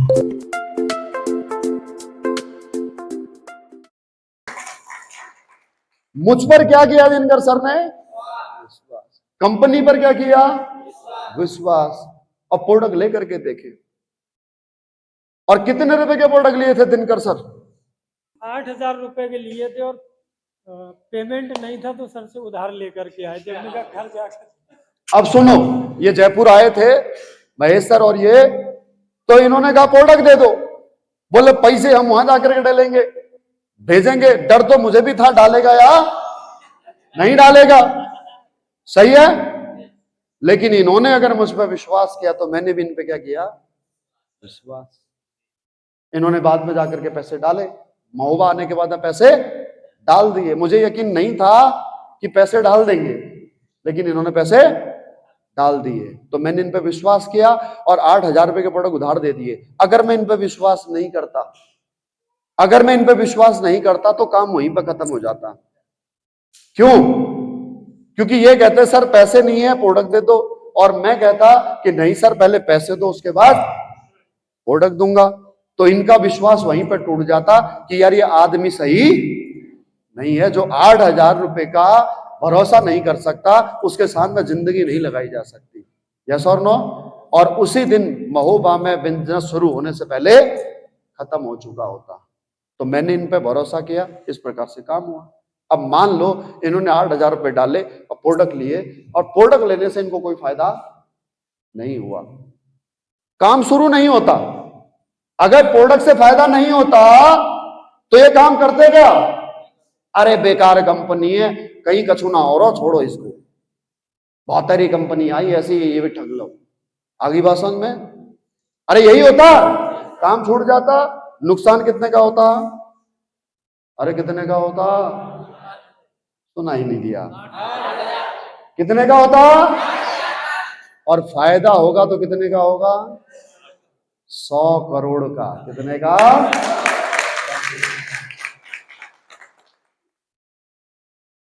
मुझ पर क्या किया दिनकर सर ने? विश्वास। कंपनी पर क्या किया? विश्वास। और प्रोडक्ट लेकर के देखे। और कितने रुपए के प्रोडक्ट लिए थे दिनकर सर? 8,000 रुपए के लिए थे, और पेमेंट नहीं था तो सर से उधार लेकर के आए थे। घर जाकर अब सुनो, ये जयपुर आए थे महेश सर और ये, तो इन्होंने कहा प्रोडक्ट दे दो। बोले पैसे हम वहां जाकर के डालेंगे, भेजेंगे। डर तो मुझे भी था, डालेगा या नहीं डालेगा, सही है। लेकिन इन्होंने अगर मुझ पर विश्वास किया तो मैंने भी इन पे क्या किया? विश्वास। इन्होंने बाद में जाकर के पैसे डाले, महोबा आने के बाद पैसे डाल दिए। मुझे यकीन नहीं था कि पैसे डाल देंगे, लेकिन इन्होंने पैसे डाल दिए। तो मैंने इन पे विश्वास किया और 8,000 रुपए के प्रोडक्ट उधार दे दिए। अगर मैं इन पे विश्वास नहीं करता, अगर मैं इन पे विश्वास नहीं करता तो काम वहीं पर खत्म हो जाता। क्यों? क्योंकि ये कहते सर पैसे नहीं है प्रोडक्ट दे दो, और मैं कहता कि नहीं सर पहले पैसे दो उसके बाद प्रोडक्ट दूंगा। तो इनका विश्वास वहीं पर टूट जाता कि यार ये आदमी सही नहीं है। जो 8,000 रुपए का भरोसा नहीं कर सकता, उसके साथ में जिंदगी नहीं लगाई जा सकती। यस और नो? और उसी दिन महोबा में बिजनेस शुरू होने से पहले खत्म हो चुका होता। तो मैंने इन पे भरोसा किया, इस प्रकार से काम हुआ। अब मान लो इन्होंने 8,000 रुपए डाले और प्रोडक्ट लिए, और प्रोडक्ट लेने से इनको कोई फायदा नहीं हुआ, काम शुरू नहीं होता। अगर प्रोडक्ट से फायदा नहीं होता तो ये काम करते क्या? अरे बेकार कंपनी है, कहीं कछु ना हो रहा, छोड़ो इसको, बहुत सारी कंपनी आई ऐसी, ये भी ठग लो। आगे बात समझ में? अरे यही होता, काम छूट जाता। नुकसान कितने का होता? अरे कितने का होता? सुना ही नहीं दिया। कितने का होता? और फायदा होगा तो कितने का होगा? 100 करोड़ का। कितने का?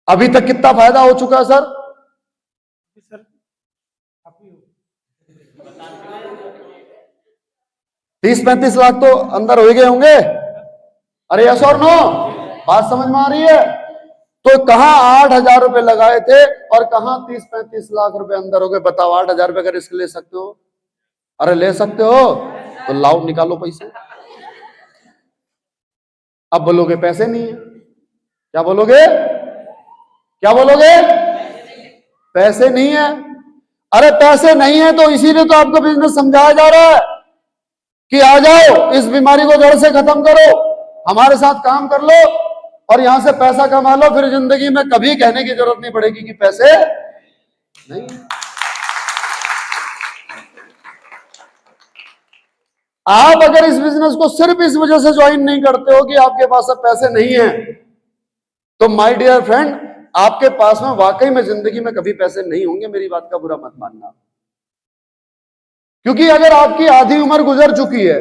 अभी तक कितना फायदा हो चुका है सर? सर 30-35 लाख तो अंदर हो गए होंगे। अरे यस और नो? बात समझ में आ रही है? तो कहां 8,000 रुपए लगाए थे और कहां 30-35 लाख रुपए अंदर हो गए? बताओ, 8,000 रुपए का रिस्क ले सकते हो? अरे ले सकते हो तो लाओ, निकालो पैसे। अब बोलोगे पैसे नहीं है, क्या बोलोगे? क्या बोलोगे? पैसे नहीं है। अरे पैसे नहीं है तो इसीलिए तो आपको बिजनेस समझाया जा रहा है कि आ जाओ, इस बीमारी को जड़ से खत्म करो, हमारे साथ काम कर लो और यहां से पैसा कमा लो। फिर जिंदगी में कभी कहने की जरूरत नहीं पड़ेगी कि पैसे नहीं। आप अगर इस बिजनेस को सिर्फ इस वजह से ज्वाइन नहीं करते हो कि आपके पास अब पैसे नहीं है, तो माय डियर फ्रेंड, आपके पास में वाकई में जिंदगी में कभी पैसे नहीं होंगे। मेरी बात का बुरा मत मानना, क्योंकि अगर आपकी आधी उम्र गुजर चुकी है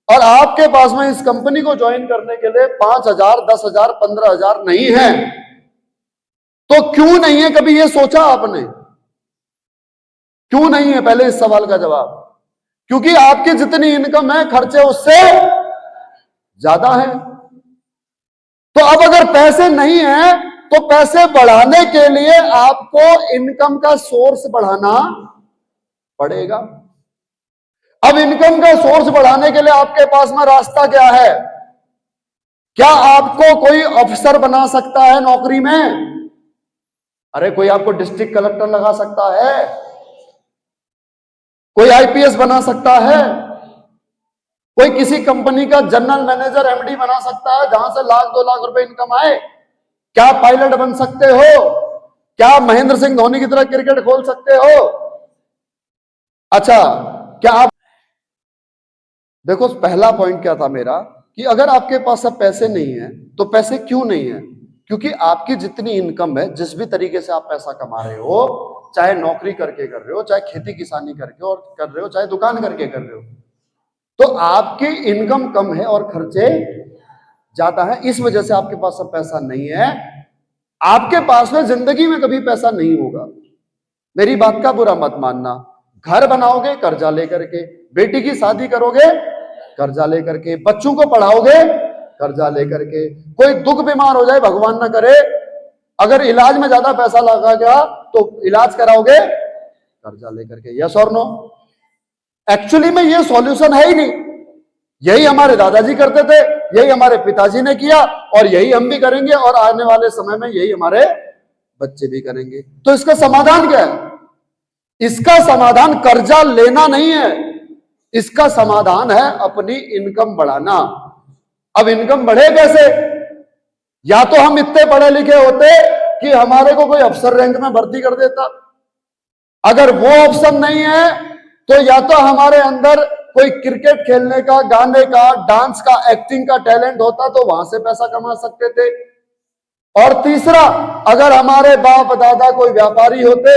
और आपके पास में इस कंपनी को ज्वाइन करने के लिए 5,000, 10,000, 15,000 नहीं है, तो क्यों नहीं है? कभी ये सोचा आपने क्यों नहीं है? पहले इस सवाल का जवाब, क्योंकि आपकी जितनी इनकम है खर्चे उससे ज्यादा है। तो अब अगर पैसे नहीं है तो पैसे बढ़ाने के लिए आपको इनकम का सोर्स बढ़ाना पड़ेगा। अब इनकम का सोर्स बढ़ाने के लिए आपके पास में रास्ता क्या है? क्या आपको कोई अफसर बना सकता है नौकरी में? अरे कोई आपको डिस्ट्रिक्ट कलेक्टर लगा सकता है, कोई आईपीएस बना सकता है, कोई किसी कंपनी का जनरल मैनेजर एमडी बना सकता है जहां से 1-2 लाख रुपए इनकम आए। क्या पायलट बन सकते हो? क्या महेंद्र सिंह धोनी की तरह क्रिकेट खोल सकते हो? अच्छा, क्या आप देखो, पहला पॉइंट क्या था मेरा कि अगर आपके पास अब पैसे नहीं है तो पैसे क्यों नहीं है? क्योंकि आपकी जितनी इनकम है, जिस भी तरीके से आप पैसा कमा रहे हो, चाहे नौकरी करके कर रहे हो, चाहे खेती किसानी करके और कर रहे हो, चाहे दुकान करके कर रहे हो, तो आपकी इनकम कम है और खर्चे ज्यादा है। इस वजह से आपके पास अब पैसा नहीं है। आपके पास में जिंदगी में कभी पैसा नहीं होगा। मेरी बात का बुरा मत मानना। घर बनाओगे कर्जा लेकर के, बेटी की शादी करोगे कर्जा लेकर के। बच्चों को पढ़ाओगे कर्जा लेकर के। कोई दुख बीमार हो जाए, भगवान ना करे, अगर इलाज में ज्यादा पैसा लगा गया तो इलाज कराओगे कर्जा लेकर के। यस और नो? एक्चुअली में ये सॉल्यूशन है ही नहीं। यही हमारे दादाजी करते थे, यही हमारे पिताजी ने किया, और यही हम भी करेंगे, और आने वाले समय में यही हमारे बच्चे भी करेंगे। तो इसका समाधान क्या है? इसका समाधान कर्जा लेना नहीं है, इसका समाधान है अपनी इनकम बढ़ाना। अब इनकम बढ़े कैसे? या तो हम इतने पढ़े लिखे होते कि हमारे को कोई अफसर रैंक में भर्ती कर देता, अगर वो ऑप्शन नहीं है तो या तो हमारे अंदर कोई क्रिकेट खेलने का, गाने का, डांस का, एक्टिंग का टैलेंट होता तो वहां से पैसा कमा सकते थे। और तीसरा, अगर हमारे बाप दादा कोई व्यापारी होते,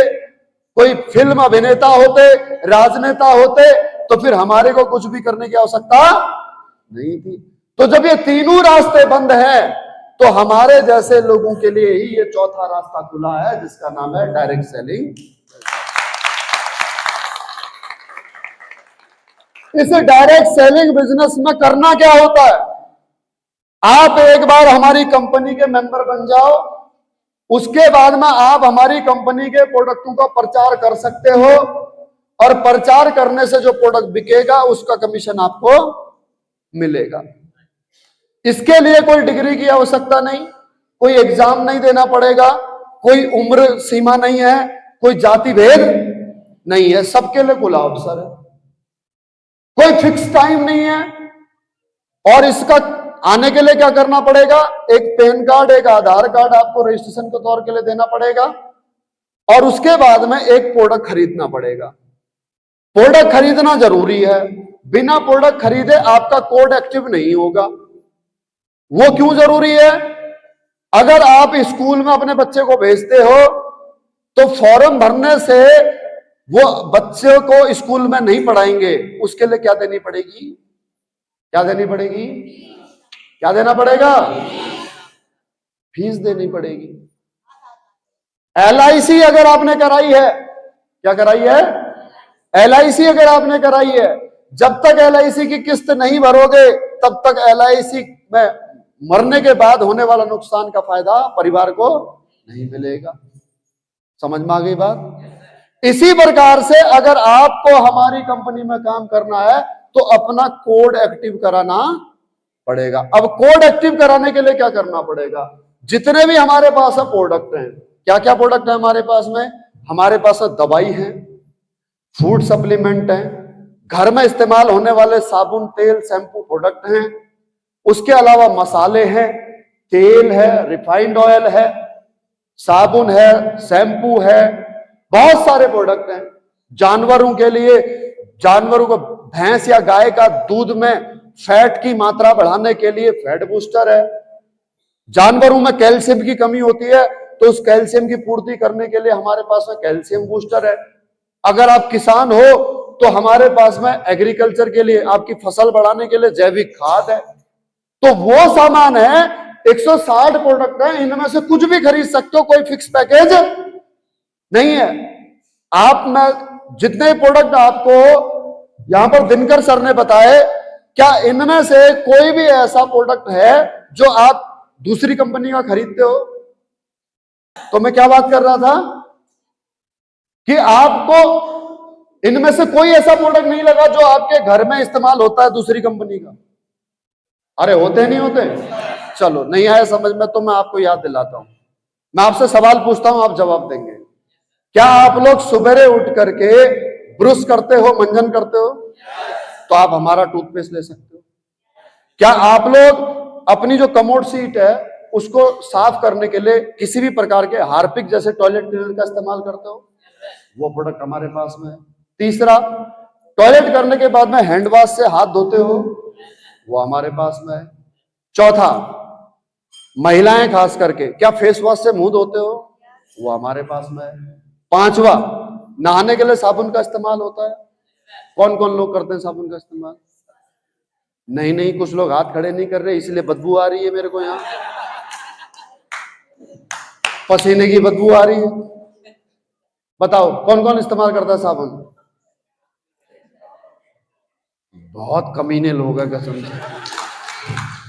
कोई फिल्म अभिनेता होते, राजनेता होते, तो फिर हमारे को कुछ भी करने की आवश्यकता नहीं थी। तो जब ये तीनों रास्ते बंद हैं, तो हमारे जैसे लोगों के लिए ही ये चौथा रास्ता खुला है, जिसका नाम है डायरेक्ट सेलिंग। इस डायरेक्ट सेलिंग बिजनेस में करना क्या होता है? आप एक बार हमारी कंपनी के मेंबर बन जाओ, उसके बाद में आप हमारी कंपनी के प्रोडक्टों का प्रचार कर सकते हो, और प्रचार करने से जो प्रोडक्ट बिकेगा उसका कमीशन आपको मिलेगा। इसके लिए कोई डिग्री की आवश्यकता नहीं, कोई एग्जाम नहीं देना पड़ेगा, कोई उम्र सीमा नहीं है, कोई जाति भेद नहीं है, सबके लिए खुला अवसर है, कोई फिक्स टाइम नहीं है। और इसका आने के लिए क्या करना पड़ेगा? एक पैन कार्ड, एक आधार कार्ड आपको रजिस्ट्रेशन के तौर के लिए देना पड़ेगा, और उसके बाद में एक प्रोडक्ट खरीदना पड़ेगा। प्रोडक्ट खरीदना जरूरी है, बिना प्रोडक्ट खरीदे आपका कोड एक्टिव नहीं होगा। वो क्यों जरूरी है? अगर आप स्कूल में अपने बच्चे को भेजते हो तो फॉर्म भरने से वो बच्चे को स्कूल में नहीं पढ़ाएंगे, उसके लिए क्या देनी पड़ेगी? क्या देनी पड़ेगी? क्या देना पड़ेगा? फीस देनी पड़ेगी। LIC अगर आपने कराई है, क्या कराई है? LIC अगर आपने कराई है, जब तक LIC की किस्त नहीं भरोगे तब तक LIC में मरने के बाद होने वाला नुकसान का फायदा परिवार को नहीं मिलेगा। समझ में आ गई बात? इसी प्रकार से अगर आपको हमारी कंपनी में काम करना है तो अपना कोड एक्टिव कराना पड़ेगा। अब कोड एक्टिव कराने के लिए क्या करना पड़ेगा? जितने भी हमारे पास है प्रोडक्ट हैं, क्या क्या प्रोडक्ट है हमारे पास में? हमारे पास दवाई है, फूड सप्लीमेंट है, घर में इस्तेमाल होने वाले साबुन, तेल, शैम्पू प्रोडक्ट हैं, उसके अलावा मसाले हैं, तेल है, रिफाइंड ऑयल है, साबुन है, शैम्पू है, बहुत सारे प्रोडक्ट हैं। जानवरों के लिए, जानवरों को भैंस या गाय का दूध में फैट की मात्रा बढ़ाने के लिए फैट बूस्टर है। जानवरों में कैल्शियम की कमी होती है तो उस कैल्शियम की पूर्ति करने के लिए हमारे पास में कैल्शियम बूस्टर है। अगर आप किसान हो तो हमारे पास में एग्रीकल्चर के लिए, आपकी फसल बढ़ाने के लिए जैविक खाद है। तो वो सामान है, 160 प्रोडक्ट है, इनमें से कुछ भी खरीद सकते हो, कोई फिक्स पैकेज नहीं है। आप में जितने प्रोडक्ट आपको यहां पर दिनकर सर ने बताए, क्या इनमें से कोई भी ऐसा प्रोडक्ट है जो आप दूसरी कंपनी का खरीदते हो? तो मैं क्या बात कर रहा था कि आपको इनमें से कोई ऐसा प्रोडक्ट नहीं लगा जो आपके घर में इस्तेमाल होता है दूसरी कंपनी का। अरे होते नहीं होते? चलो, नहीं आया समझ में तो मैं आपको याद दिलाता हूं। मैं आपसे सवाल पूछता हूं, आप जवाब देंगे। क्या आप लोग सुबह उठ करके ब्रश करते हो, मंजन करते हो? तो आप हमारा टूथपेस्ट ले सकते हो। क्या आप लोग अपनी जो कमोड सीट है उसको साफ करने के लिए किसी भी प्रकार के हार्पिक जैसे टॉयलेट क्लीनर का इस्तेमाल करते हो? वो प्रोडक्ट हमारे पास में है। तीसरा, टॉयलेट करने के बाद में हैंड वॉश से हाथ धोते हो? वो हमारे पास में है। चौथा, महिलाएं खास करके क्या फेस वॉश से मुंह धोते हो? वो हमारे पास में है। पांचवा, नहाने के लिए साबुन का इस्तेमाल होता है। कौन कौन लोग करते हैं साबुन का इस्तेमाल? नहीं नहीं, कुछ लोग हाथ खड़े नहीं कर रहे, इसलिए बदबू आ रही है मेरे को, यहां पसीने की बदबू आ रही है। बताओ कौन कौन इस्तेमाल करता है साबुन? बहुत कमीने लोग हैं कसम से।